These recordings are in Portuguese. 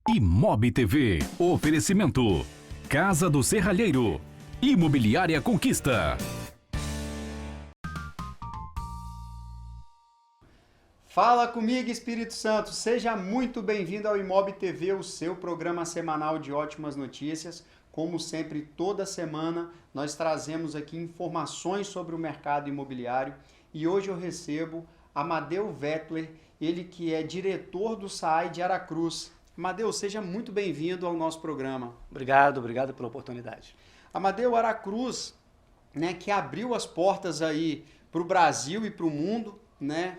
Imob TV. Oferecimento. Casa do Serralheiro. Imobiliária Conquista. Fala comigo, Espírito Santo. Seja muito bem-vindo ao Imob TV, o seu programa semanal de ótimas notícias. Como sempre, toda semana nós trazemos aqui informações sobre o mercado imobiliário e hoje eu recebo Amadeu Wettler, ele que é diretor do SAAI de Aracruz. Amadeu, seja muito bem-vindo ao nosso programa. Obrigado pela oportunidade. Amadeu, Aracruz, né, que abriu as portas aí para o Brasil e para o mundo, né,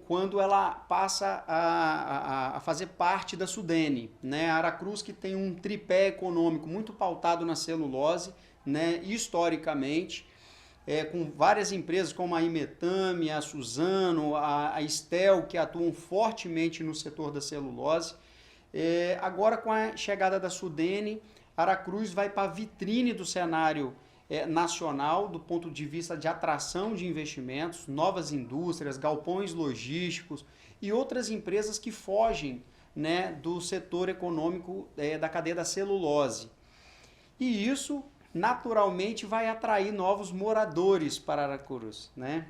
quando ela passa a fazer parte da Sudene, né? A Aracruz que tem um tripé econômico muito pautado na celulose, né? Historicamente, com várias empresas como a Imetame, a Suzano, a Estel, que atuam fortemente no setor da celulose. Agora, com a chegada da Sudene, Aracruz vai para a vitrine do cenário nacional, do ponto de vista de atração de investimentos, novas indústrias, galpões logísticos e outras empresas que fogem, né, do setor econômico da cadeia da celulose. E isso, naturalmente, vai atrair novos moradores para Aracruz, né?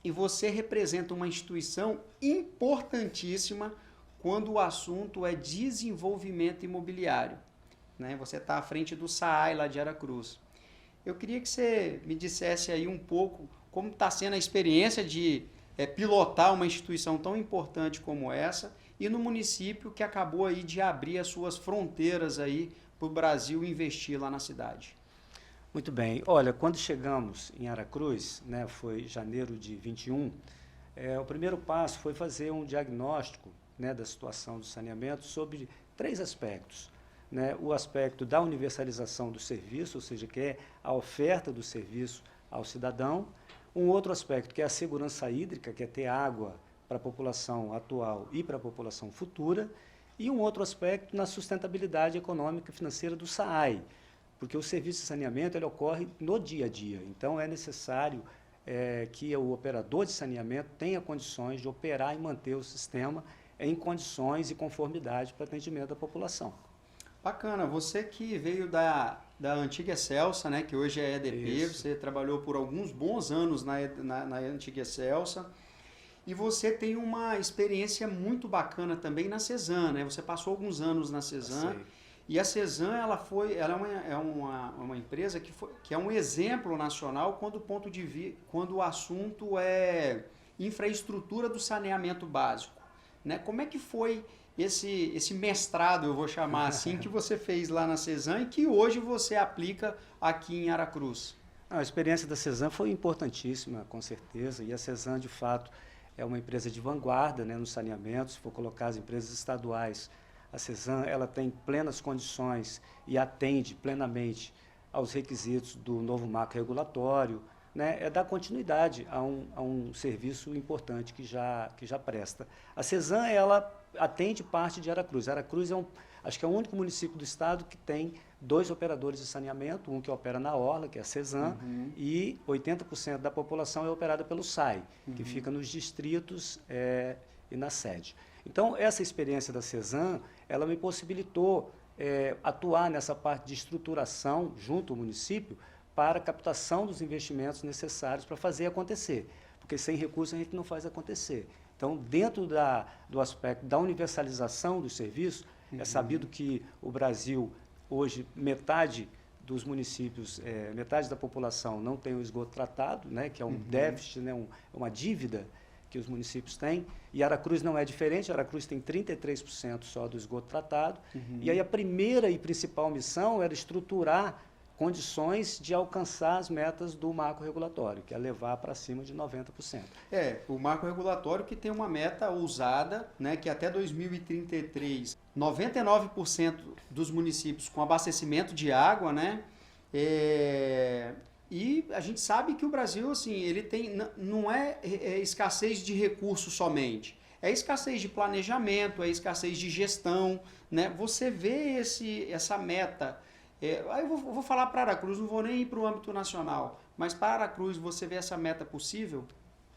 E você representa uma instituição importantíssima quando o assunto é desenvolvimento imobiliário, né? Você está à frente do SAAI lá de Aracruz. Eu queria que você me dissesse aí um pouco como está sendo a experiência de pilotar uma instituição tão importante como essa e no município que acabou aí de abrir as suas fronteiras aí para o Brasil investir lá na cidade. Muito bem. Olha, quando chegamos em Aracruz, né, foi janeiro de 21, o primeiro passo foi fazer um diagnóstico, né, da situação do saneamento sobre 3 aspectos. Né, o aspecto da universalização do serviço, ou seja, que é a oferta do serviço ao cidadão. Um outro aspecto que é a segurança hídrica, que é ter água para a população atual e para a população futura. E um outro aspecto na sustentabilidade econômica e financeira do SAAI, porque o serviço de saneamento ele ocorre no dia a dia. Então, é necessário que o operador de saneamento tenha condições de operar e manter o sistema em condições e conformidade para atendimento da população. Bacana, você que veio da antiga Celsa, né, que hoje é EDP, Isso. Você trabalhou por alguns bons anos na antiga Celsa, e você tem uma experiência muito bacana também na Cesan, né? Você passou alguns anos na Cesan, e a Cesan ela é uma empresa que é um exemplo nacional quando o assunto é infraestrutura do saneamento básico, né? Como é que foi esse mestrado, eu vou chamar assim, que você fez lá na Cesan e que hoje você aplica aqui em Aracruz? A experiência da Cesan foi importantíssima, com certeza, e a Cesan, de fato, é uma empresa de vanguarda, né, no saneamento. Se for colocar as empresas estaduais, a Cesan ela tem plenas condições e atende plenamente aos requisitos do novo marco regulatório, né, dar continuidade a um serviço importante que já presta. A Cesan, ela atende parte de Aracruz. Aracruz acho que é o único município do estado que tem 2 operadores de saneamento, um que opera na Orla, que é a Cesan, e 80% da população é operada pelo SAAI, que fica nos distritos e na sede. Então, essa experiência da Cesan, ela me possibilitou atuar nessa parte de estruturação junto ao município para a captação dos investimentos necessários para fazer acontecer, porque sem recursos a gente não faz acontecer. Então, dentro do aspecto da universalização do serviço, é sabido que o Brasil, hoje, metade dos municípios, metade da população não tem o esgoto tratado, né, que é um déficit, né, uma dívida que os municípios têm, e Aracruz não é diferente. Aracruz tem 33% só do esgoto tratado, e aí a primeira e principal missão era estruturar condições de alcançar as metas do marco regulatório, que é levar para cima de 90%. O marco regulatório que tem uma meta ousada, né, que até 2033, 99% dos municípios com abastecimento de água, né, e a gente sabe que o Brasil, assim, ele tem, não é escassez de recursos somente, é escassez de planejamento, é escassez de gestão, né? Você vê essa meta. Aí eu vou falar para Aracruz, não vou nem ir para o âmbito nacional, mas para Aracruz você vê essa meta possível?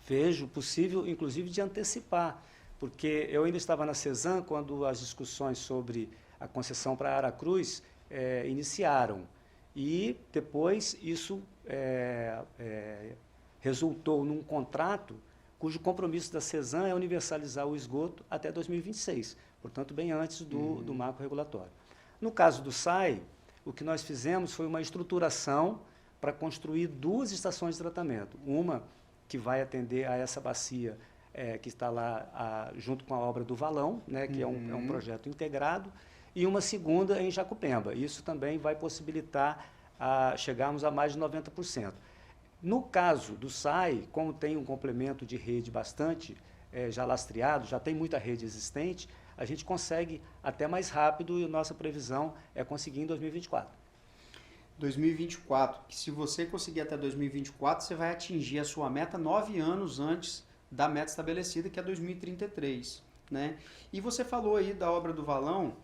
Vejo possível, inclusive, de antecipar, porque eu ainda estava na CESAM quando as discussões sobre a concessão para Aracruz iniciaram. E depois isso resultou num contrato cujo compromisso da CESAM é universalizar o esgoto até 2026, portanto, bem antes do marco regulatório. No caso do SAI, o que nós fizemos foi uma estruturação para construir 2 estações de tratamento. Uma que vai atender a essa bacia que está lá junto com a obra do Valão, né, que é um projeto integrado, e uma segunda em Jacupemba. Isso também vai possibilitar chegarmos a mais de 90%. No caso do SAI, como tem um complemento de rede bastante já lastreado, já tem muita rede existente, a gente consegue até mais rápido e a nossa previsão é conseguir em 2024. 2024, que se você conseguir até 2024, você vai atingir a sua meta 9 anos antes da meta estabelecida, que é 2033. Né? E você falou aí da obra do Valão.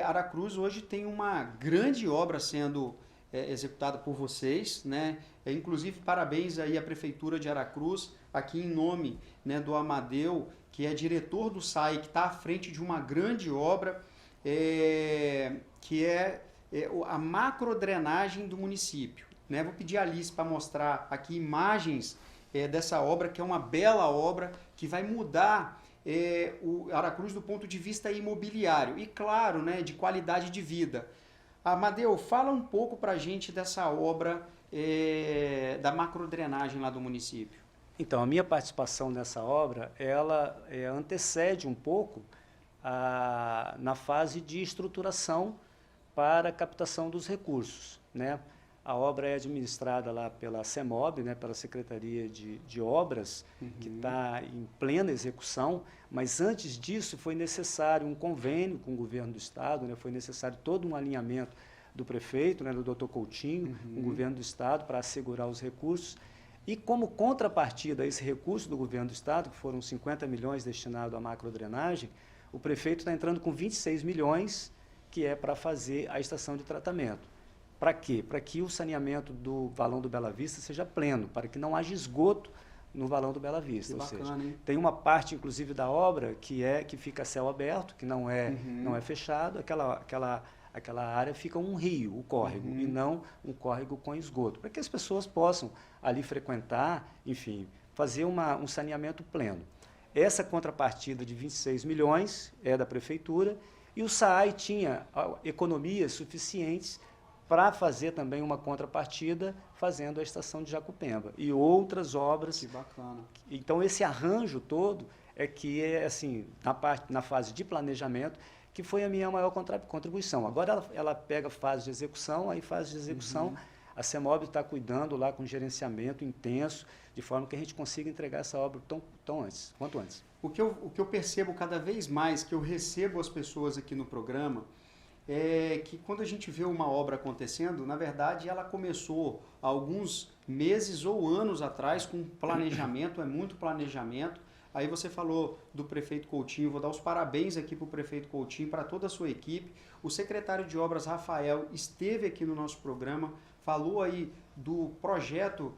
Aracruz hoje tem uma grande obra sendo executada por vocês, né? Inclusive parabéns aí à Prefeitura de Aracruz, aqui em nome, né, do Amadeu, que é diretor do SAI, que está à frente de uma grande obra, que é a macrodrenagem do município. Né? Vou pedir a Alice para mostrar aqui imagens dessa obra, que é uma bela obra, que vai mudar o Aracruz do ponto de vista imobiliário e, claro, né, de qualidade de vida. Amadeu, fala um pouco para a gente dessa obra da macrodrenagem lá do município. Então, a minha participação nessa obra, ela antecede um pouco na fase de estruturação para a captação dos recursos. Né? A obra é administrada lá pela CEMOB, né, pela Secretaria de Obras, que está em plena execução, mas antes disso foi necessário um convênio com o governo do Estado, né, foi necessário todo um alinhamento do prefeito, né, do Dr. Coutinho, com o governo do Estado, para assegurar os recursos. E como contrapartida a esse recurso do governo do Estado, que foram 50 milhões destinados à macrodrenagem, o prefeito está entrando com 26 milhões, que é para fazer a estação de tratamento. Para quê? Para que o saneamento do Valão do Bela Vista seja pleno, para que não haja esgoto no Valão do Bela Vista. Que bacana, seja, hein? tem uma parte, inclusive, da obra que fica a céu aberto, que não é fechado, aquela área fica um rio, o córrego, e não um córrego com esgoto, para que as pessoas possam ali frequentar, enfim, fazer um saneamento pleno. Essa contrapartida de 26 milhões é da Prefeitura, e o SAAI tinha economias suficientes para fazer também uma contrapartida fazendo a estação de Jacupemba e outras obras. Que bacana. Então, esse arranjo todo assim, na fase de planejamento, que foi a minha maior contribuição. Agora ela pega a fase de execução, aí fase de execução, a CEMOB está cuidando lá com gerenciamento intenso, de forma que a gente consiga entregar essa obra quanto antes. O que eu percebo cada vez mais, que eu recebo as pessoas aqui no programa, é que quando a gente vê uma obra acontecendo, na verdade ela começou há alguns meses ou anos atrás com planejamento, muito planejamento. Aí você falou do prefeito Coutinho, vou dar os parabéns aqui para o prefeito Coutinho, para toda a sua equipe. O secretário de Obras, Rafael, esteve aqui no nosso programa, falou aí do projeto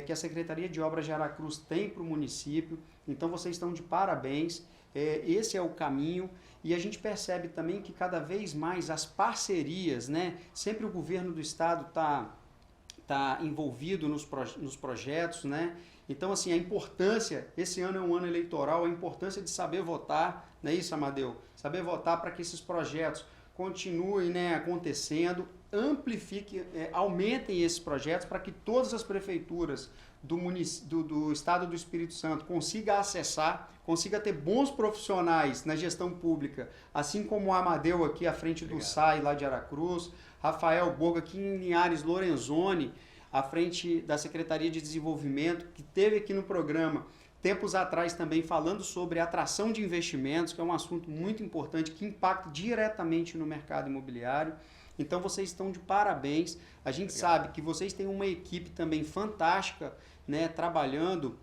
que a Secretaria de Obras de Aracruz tem para o município. Então vocês estão de parabéns, esse é o caminho. E a gente percebe também que cada vez mais as parcerias, né? Sempre o governo do estado está envolvido nos projetos, né? Então, assim, a importância, esse ano é um ano eleitoral, a importância de saber votar, não é isso, Amadeu? Saber votar para que esses projetos continuem, né, acontecendo, amplifiquem, aumentem esses projetos para que todas as prefeituras do estado do Espírito Santo consiga acessar, consiga ter bons profissionais na gestão pública, assim como o Amadeu aqui à frente do SAI lá de Aracruz, Rafael Boga aqui em Linhares Lorenzoni, à frente da Secretaria de Desenvolvimento, que teve aqui no programa tempos atrás também falando sobre atração de investimentos, que é um assunto muito importante que impacta diretamente no mercado imobiliário. Então vocês estão de parabéns. A gente sabe que vocês têm uma equipe também fantástica, né, trabalhando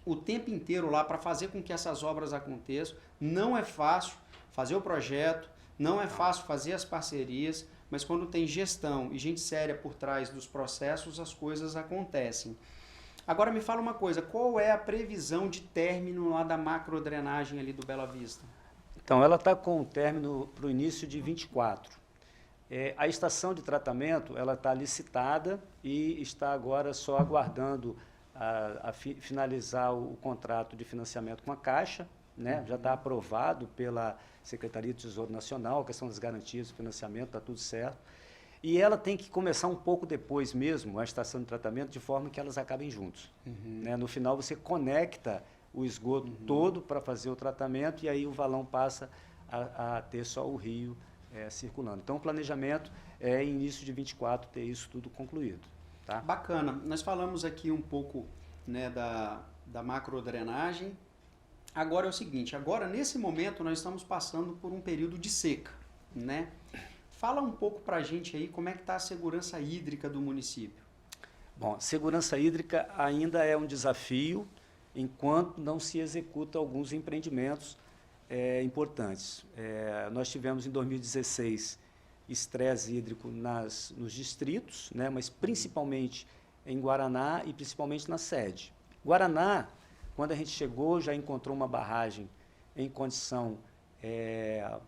o tempo inteiro lá para fazer com que essas obras aconteçam. Não é fácil fazer o projeto, não é fácil fazer as parcerias, mas quando tem gestão e gente séria por trás dos processos, as coisas acontecem. Agora me fala uma coisa, qual é a previsão de término lá da macrodrenagem ali do Bela Vista? Então, ela está com o término para o início de 24. A estação de tratamento ela está licitada e está agora só aguardando finalizar o contrato de financiamento com a Caixa, né? Já está aprovado pela Secretaria do Tesouro Nacional, a questão das garantias do financiamento, está tudo certo. E ela tem que começar um pouco depois mesmo, a estação de tratamento, de forma que elas acabem juntos. Né? No final, você conecta o esgoto todo para fazer o tratamento e aí o valão passa a ter só o rio circulando. Então, o planejamento é início de 24 ter isso tudo concluído. Tá? Bacana. Nós falamos aqui um pouco, né, da macrodrenagem. Agora é o seguinte, agora nesse momento nós estamos passando por um período de seca, né? Fala um pouco para a gente aí como é que está a segurança hídrica do município. Bom, segurança hídrica ainda é um desafio enquanto não se executa alguns empreendimentos importantes. Nós tivemos em 2016 estresse hídrico nos distritos, né, mas principalmente em Guaraná e principalmente na sede. Guaraná, quando a gente chegou, já encontrou uma barragem em condição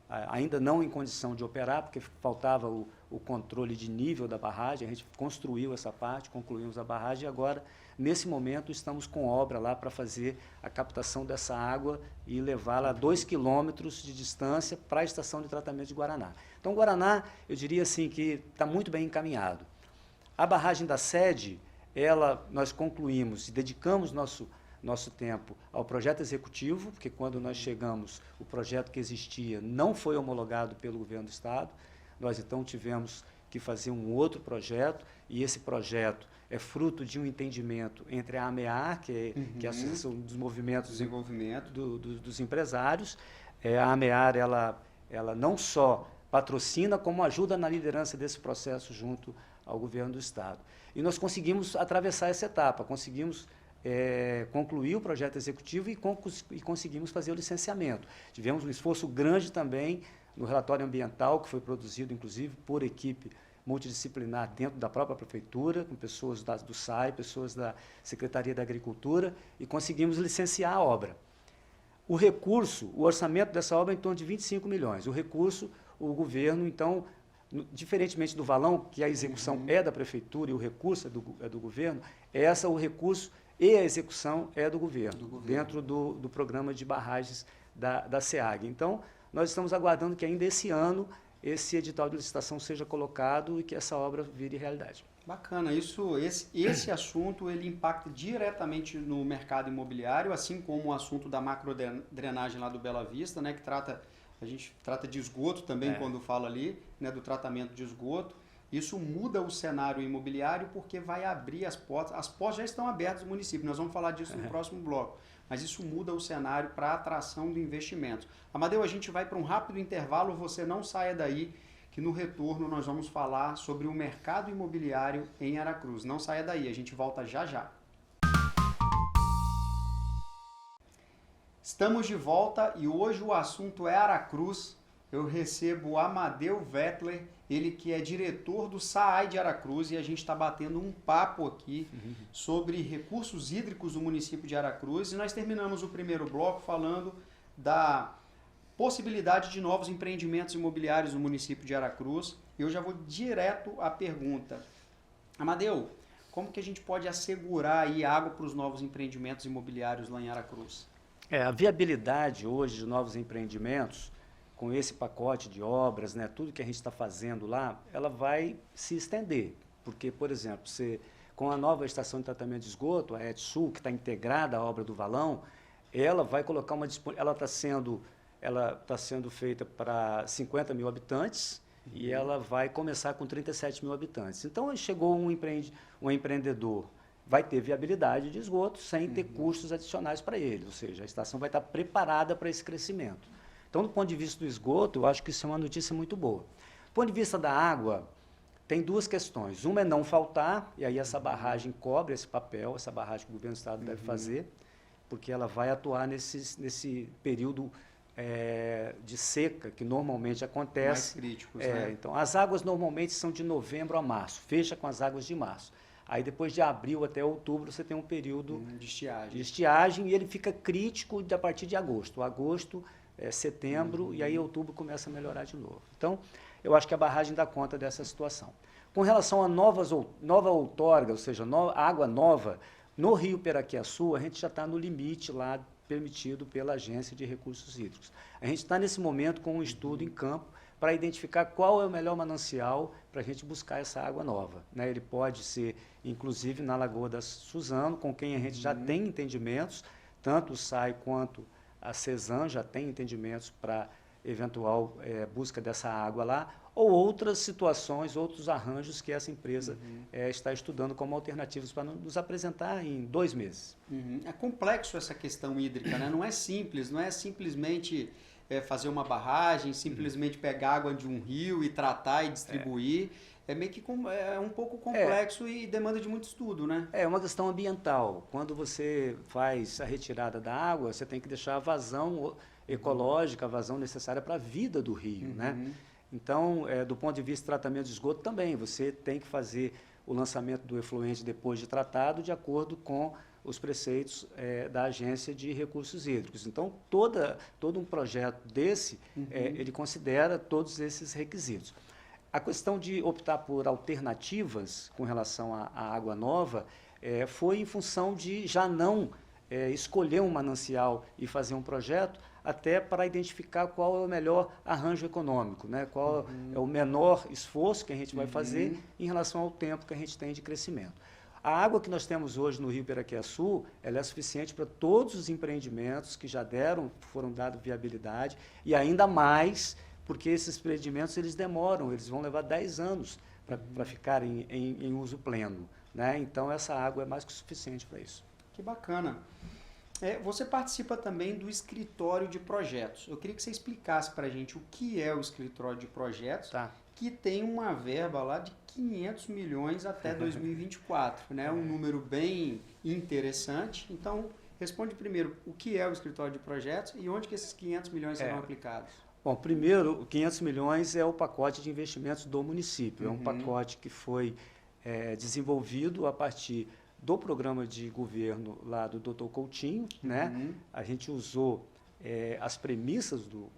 ainda não em condição de operar, porque faltava o controle de nível da barragem, a gente construiu essa parte, concluímos a barragem e agora, nesse momento, estamos com obra lá para fazer a captação dessa água e levá-la a 2 quilômetros de distância para a estação de tratamento de Guaraná. Então, Guaraná, eu diria assim que está muito bem encaminhado. A barragem da sede, nós concluímos e dedicamos nosso tempo ao projeto executivo, porque quando nós chegamos, o projeto que existia não foi homologado pelo governo do Estado. Nós, então, tivemos que fazer um outro projeto, e esse projeto é fruto de um entendimento entre a AMEAR, que é a Associação dos Movimentos Desenvolvimento dos Empresários. A AMEAR, ela não só patrocina, como ajuda na liderança desse processo junto ao governo do Estado. E nós conseguimos atravessar essa etapa, conseguimos concluir o projeto executivo e conseguimos fazer o licenciamento. Tivemos um esforço grande também no relatório ambiental, que foi produzido, inclusive, por equipe multidisciplinar dentro da própria prefeitura, com pessoas do SAI, pessoas da Secretaria da Agricultura, e conseguimos licenciar a obra. O recurso, o orçamento dessa obra é em torno de 25 milhões. O recurso, o governo, então, diferentemente do valão, que a execução é da prefeitura e o recurso é do governo, o recurso e a execução é do governo. Dentro do programa de barragens da SEAG. Então, nós estamos aguardando que ainda esse ano esse edital de licitação seja colocado e que essa obra vire realidade. Bacana, esse assunto ele impacta diretamente no mercado imobiliário, assim como o assunto da macrodrenagem lá do Bela Vista, né, que a gente trata de esgoto também quando fala ali, né, do tratamento de esgoto. Isso muda o cenário imobiliário porque vai abrir as portas já estão abertas no município, nós vamos falar disso no próximo bloco, mas isso muda o cenário para a atração do investimento. Amadeu, a gente vai para um rápido intervalo, você não saia daí, que no retorno nós vamos falar sobre o mercado imobiliário em Aracruz. Não saia daí, a gente volta já já. Estamos de volta e hoje o assunto é Aracruz. Eu recebo o Amadeu Wettler, ele que é diretor do SAAI de Aracruz, e a gente está batendo um papo aqui sobre recursos hídricos do município de Aracruz. E nós terminamos o primeiro bloco falando da possibilidade de novos empreendimentos imobiliários no município de Aracruz. Eu já vou direto à pergunta. Amadeu, como que a gente pode assegurar aí água para os novos empreendimentos imobiliários lá em Aracruz? A viabilidade hoje de novos empreendimentos, com esse pacote de obras, né, tudo que a gente está fazendo lá, ela vai se estender. Porque, por exemplo, com a nova estação de tratamento de esgoto, a ETSUL, que está integrada à obra do Valão, ela vai colocar ela está sendo feita para 50 mil habitantes e ela vai começar com 37 mil habitantes. Então, chegou um empreendedor, vai ter viabilidade de esgoto sem ter custos adicionais para ele, ou seja, a estação vai estar preparada para esse crescimento. Então, do ponto de vista do esgoto, eu acho que isso é uma notícia muito boa. Do ponto de vista da água, tem duas questões. Uma é não faltar, e aí essa barragem cobre esse papel, essa barragem que o governo do Estado deve fazer, porque ela vai atuar nesse período de seca que normalmente acontece. Mais críticos, né? Então, as águas normalmente são de novembro a março, fecha com as águas de março. Aí depois de abril até outubro você tem um período De estiagem. de estiagem e ele fica crítico a partir de agosto. Agosto, setembro e aí outubro começa a melhorar de novo. Então, eu acho que a barragem dá conta dessa situação. Com relação a nova outorga, ou seja, água nova, no Rio Piraquiaçu, a gente já está no limite lá permitido pela Agência de Recursos Hídricos. A gente está nesse momento com um estudo em campo para identificar qual é o melhor manancial para a gente buscar essa água nova, né? Ele pode ser, inclusive, na Lagoa da Suzano, com quem a gente já tem entendimentos, tanto o SAI quanto a CESAM já tem entendimentos para eventual busca dessa água lá, ou outras situações, outros arranjos que essa empresa está estudando como alternativas para nos apresentar em 2 meses. É complexo essa questão hídrica, né? Não é simples, não é simplesmente fazer uma barragem, simplesmente pegar água de um rio e tratar e distribuir. É meio que um pouco complexo e demanda de muito estudo, né? É uma questão ambiental. Quando você faz a retirada da água, você tem que deixar a vazão ecológica, a vazão necessária para a vida do rio, né? Então, do ponto de vista de tratamento de esgoto também, você tem que fazer o lançamento do efluente depois de tratado de acordo com os preceitos da Agência de Recursos Hídricos. Então, todo um projeto desse, ele considera todos esses requisitos. A questão de optar por alternativas com relação à água nova foi em função de já não escolher um manancial e fazer um projeto, até para identificar qual é o melhor arranjo econômico, né? Qual é o menor esforço que a gente vai fazer em relação ao tempo que a gente tem de crescimento. A água que nós temos hoje no Rio Piraquiaçu, ela é suficiente para todos os empreendimentos que já foram dados viabilidade, e ainda mais porque esses empreendimentos eles demoram, eles vão levar 10 anos para ficarem em uso pleno, né? Então essa água é mais que suficiente para isso. Que bacana. Você participa também do escritório de projetos. Eu queria que você explicasse para a gente o que é o escritório de projetos, que tem uma verba lá de 500 milhões até 2024, né? Um número bem interessante. Então, responde primeiro o que é o escritório de projetos e onde que esses 500 milhões serão aplicados. Bom, primeiro, 500 milhões é o pacote de investimentos do município. É um pacote que foi desenvolvido a partir do programa de governo lá do Dr. Coutinho, né? A gente usou as premissas do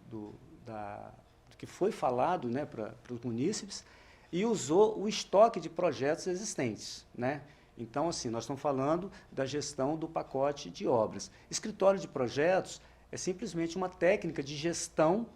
que foi falado, né, para os munícipes e usou o estoque de projetos existentes, né? Então, assim, nós estamos falando da gestão do pacote de obras. Escritório de projetos é simplesmente uma técnica de gestão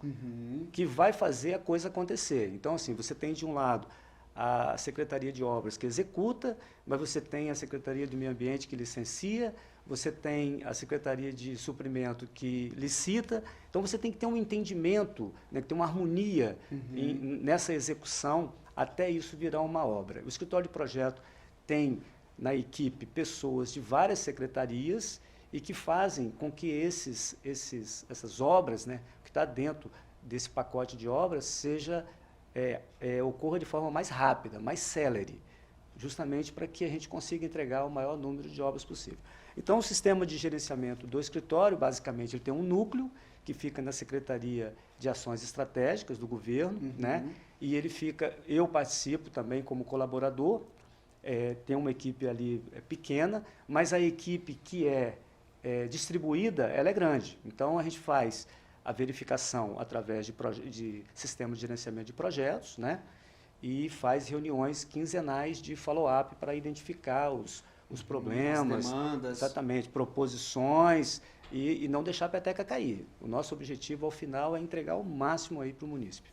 que vai fazer a coisa acontecer. Então, assim, você tem de um lado a Secretaria de Obras que executa, mas você tem a Secretaria do Meio Ambiente que licencia, você tem a Secretaria de Suprimento que licita, então você tem que ter um entendimento, né, que ter uma harmonia nessa execução até isso virar uma obra. O escritório de projeto tem na equipe pessoas de várias secretarias e que fazem com que essas obras, né, que está dentro desse pacote de obras, ocorra de forma mais rápida, mais célere, justamente para que a gente consiga entregar o maior número de obras possível. Então, o sistema de gerenciamento do escritório, basicamente, ele tem um núcleo que fica na Secretaria de Ações Estratégicas do governo, né? E eu participo também como colaborador, tem uma equipe ali pequena, mas a equipe que distribuída, ela é grande. Então, a gente faz a verificação através de sistemas de gerenciamento de projetos, né? E faz reuniões quinzenais de follow-up para identificar os problemas, as demandas. Exatamente, proposições e não deixar a peteca cair. O nosso objetivo, ao final, é entregar o máximo aí para o município.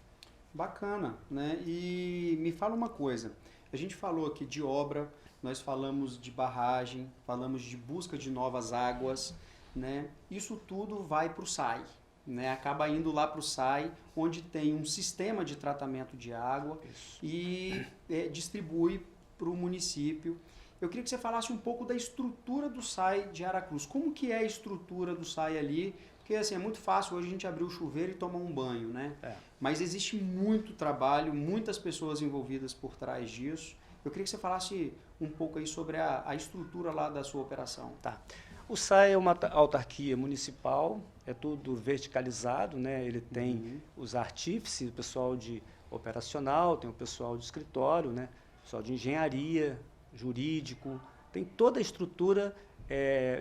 Bacana, né? E me fala uma coisa, a gente falou aqui de obra, nós falamos de barragem, falamos de busca de novas águas, né? Isso tudo vai para o SAI, né? Acaba indo lá para o SAI, onde tem um sistema de tratamento de água e distribui para o município. Eu queria que você falasse um pouco da estrutura do SAI de Aracruz. Como que é a estrutura do SAI ali? Porque assim, é muito fácil hoje a gente abrir o chuveiro e tomar um banho, né? Mas existe muito trabalho, muitas pessoas envolvidas por trás disso. Eu queria que você falasse um pouco aí sobre a estrutura lá da sua operação. Tá. O SAI é uma autarquia municipal, é tudo verticalizado, né? Ele tem os artífices, o pessoal de operacional, tem o pessoal de escritório, né? O pessoal de engenharia, jurídico, tem toda a estrutura,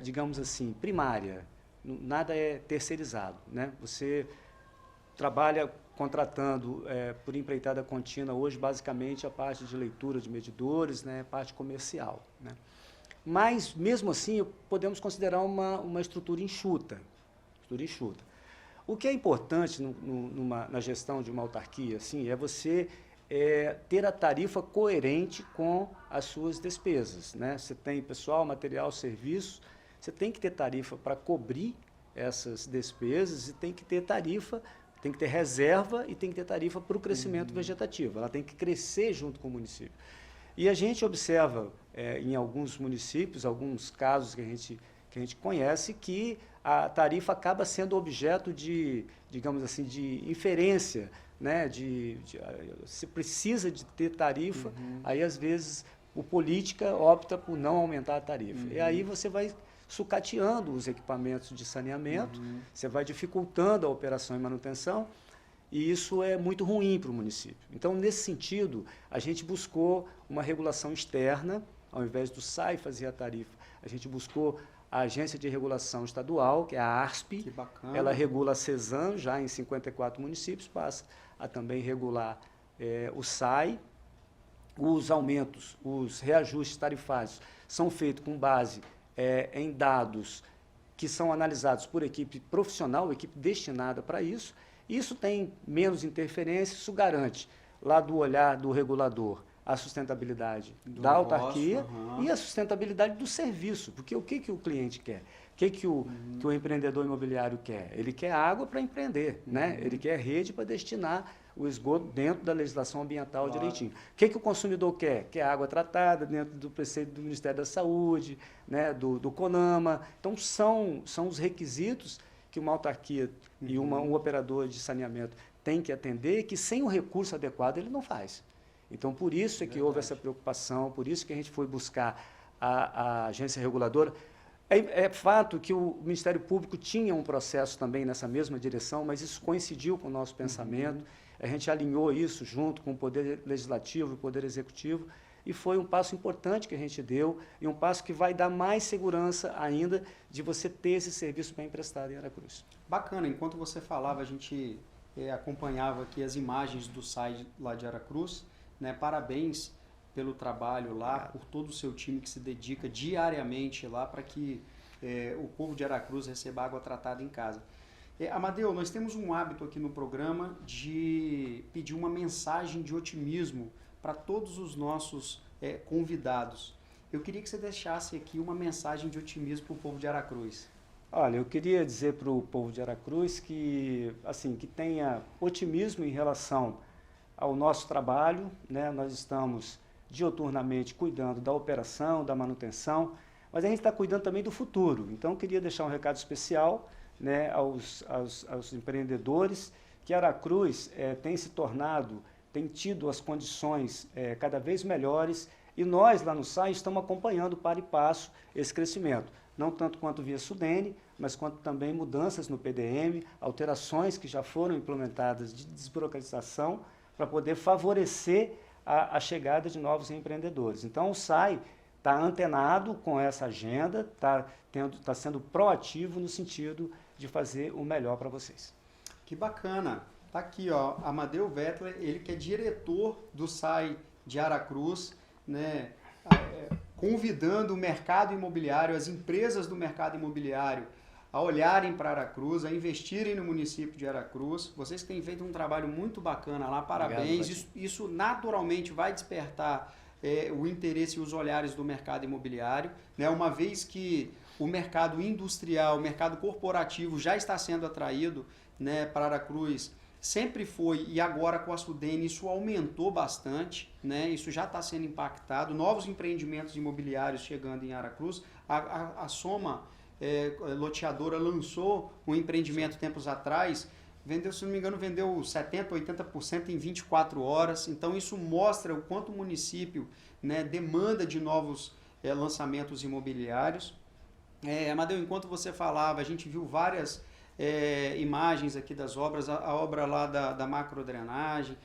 digamos assim, primária. Nada é terceirizado, né? Você trabalha contratando por empreitada contínua hoje, basicamente, a parte de leitura de medidores, né? A parte comercial, né? Mas, mesmo assim, podemos considerar uma estrutura enxuta. O que é importante na gestão de uma autarquia assim, é você ter a tarifa coerente com as suas despesas, né? Você tem pessoal, material, serviços, você tem que ter tarifa para cobrir essas despesas e tem que ter tarifa, tem que ter reserva e tem que ter tarifa para o crescimento vegetativo. Ela tem que crescer junto com o município. E a gente observa em alguns municípios, alguns casos que a gente conhece, que a tarifa acaba sendo objeto de, digamos assim, de inferência, né? Se precisa de ter tarifa, aí às vezes o política opta por não aumentar a tarifa. E aí você vai sucateando os equipamentos de saneamento, você vai dificultando a operação e manutenção, e isso é muito ruim para o município. Então, nesse sentido, a gente buscou uma regulação externa, ao invés do SAI fazer a tarifa, a gente buscou a Agência de Regulação Estadual, que é a ARSP. Que bacana. Ela regula a CESAM, já em 54 municípios, passa a também regular o SAI. Os aumentos, os reajustes tarifários são feitos com base em dados que são analisados por equipe profissional, equipe destinada para isso. Isso tem menos interferência, isso garante, lá do olhar do regulador, a sustentabilidade da autarquia e a sustentabilidade do serviço. Porque o que o cliente quer? O que o empreendedor imobiliário quer? Ele quer água para empreender, né? Ele quer rede para destinar o esgoto dentro da legislação ambiental direitinho. O que o consumidor quer? Quer água tratada dentro do preceito do Ministério da Saúde, né? do CONAMA. Então, são os requisitos que uma autarquia e um operador de saneamento tem que atender, que sem o recurso adequado ele não faz. Então, por isso é que houve essa preocupação, por isso que a gente foi buscar a agência reguladora. É fato que o Ministério Público tinha um processo também nessa mesma direção, mas isso coincidiu com o nosso pensamento. A gente alinhou isso junto com o Poder Legislativo e o Poder Executivo, e foi um passo importante que a gente deu, e um passo que vai dar mais segurança ainda de você ter esse serviço bem prestado em Aracruz. Bacana, enquanto você falava, a gente acompanhava aqui as imagens do site lá de Aracruz, né? Parabéns pelo trabalho lá, por todo o seu time que se dedica diariamente lá para que o povo de Aracruz receba água tratada em casa. Amadeu, nós temos um hábito aqui no programa de pedir uma mensagem de otimismo para todos os nossos convidados. Eu queria que você deixasse aqui uma mensagem de otimismo para o povo de Aracruz. Olha, eu queria dizer para o povo de Aracruz que tenha otimismo em relação ao nosso trabalho, né? Nós estamos dioturnamente cuidando da operação, da manutenção, mas a gente está cuidando também do futuro. Então, eu queria deixar um recado especial, né, aos empreendedores, que Aracruz tem tido as condições cada vez melhores, e nós lá no SAI estamos acompanhando para e passo esse crescimento, não tanto quanto via Sudene, mas quanto também mudanças no PDM, alterações que já foram implementadas de desburocratização para poder favorecer a chegada de novos empreendedores. Então, o SAI está antenado com essa agenda, está sendo proativo no sentido de fazer o melhor para vocês. Que bacana! Está aqui, ó, Amadeu Wettler, ele que é diretor do SAI de Aracruz, né, convidando o mercado imobiliário, as empresas do mercado imobiliário a olharem para Aracruz, a investirem no município de Aracruz. Vocês têm feito um trabalho muito bacana lá, parabéns. Obrigado, isso naturalmente vai despertar o interesse e os olhares do mercado imobiliário, né? Uma vez que o mercado industrial, o mercado corporativo já está sendo atraído, né, para Aracruz, sempre foi, e agora com a Sudene isso aumentou bastante, né? Isso já está sendo impactado, novos empreendimentos imobiliários chegando em Aracruz. A Soma loteadora lançou um empreendimento tempos atrás, vendeu, se não me engano, vendeu 70%, 80% em 24 horas. Então isso mostra o quanto o município, né, demanda de novos lançamentos imobiliários. Amadeu, enquanto você falava, a gente viu várias imagens aqui das obras, a obra lá da macrodrenagem,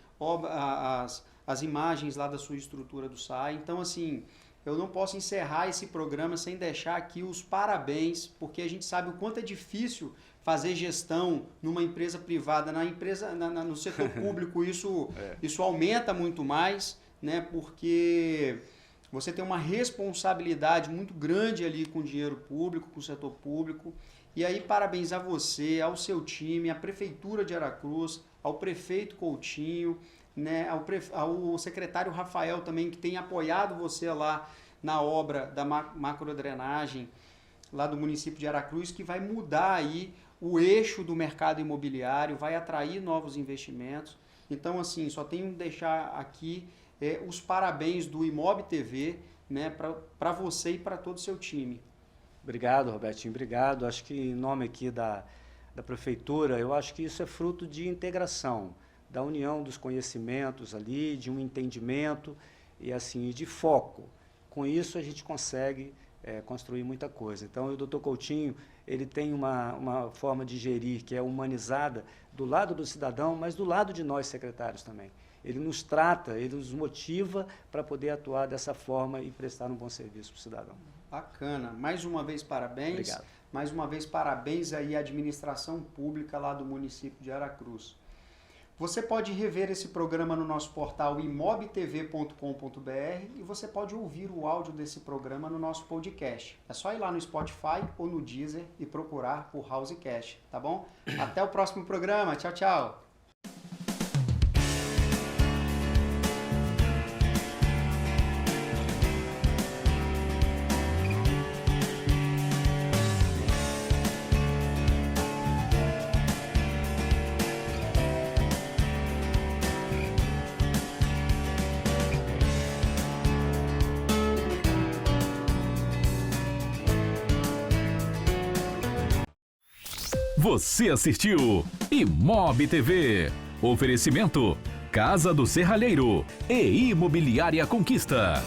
as imagens lá da sua estrutura do SAI. Então, assim, eu não posso encerrar esse programa sem deixar aqui os parabéns, porque a gente sabe o quanto é difícil fazer gestão numa empresa privada. No setor público isso aumenta muito mais, né? Porque você tem uma responsabilidade muito grande ali com o dinheiro público, com o setor público. E aí, parabéns a você, ao seu time, à Prefeitura de Aracruz, ao prefeito Coutinho, né, ao secretário Rafael também, que tem apoiado você lá na obra da macrodrenagem lá do município de Aracruz, que vai mudar aí o eixo do mercado imobiliário, vai atrair novos investimentos. Então, assim, só tenho que deixar aqui os parabéns do Imob TV, né, para você e para todo o seu time. Obrigado, Robertinho, obrigado. Acho que em nome aqui da Prefeitura, eu acho que isso é fruto de integração, da união dos conhecimentos ali, de um entendimento e assim, de foco. Com isso a gente consegue construir muita coisa. Então o Dr. Coutinho, ele tem uma forma de gerir que é humanizada do lado do cidadão, mas do lado de nós secretários também. Ele nos trata, ele nos motiva para poder atuar dessa forma e prestar um bom serviço para o cidadão. Bacana. Mais uma vez, parabéns. Obrigado. Mais uma vez, parabéns aí à administração pública lá do município de Aracruz. Você pode rever esse programa no nosso portal imobtv.com.br e você pode ouvir o áudio desse programa no nosso podcast. É só ir lá no Spotify ou no Deezer e procurar por Housecast, tá bom? Até o próximo programa. Tchau, tchau. Você assistiu Imob TV. Oferecimento Casa do Serralheiro e Imobiliária Conquista.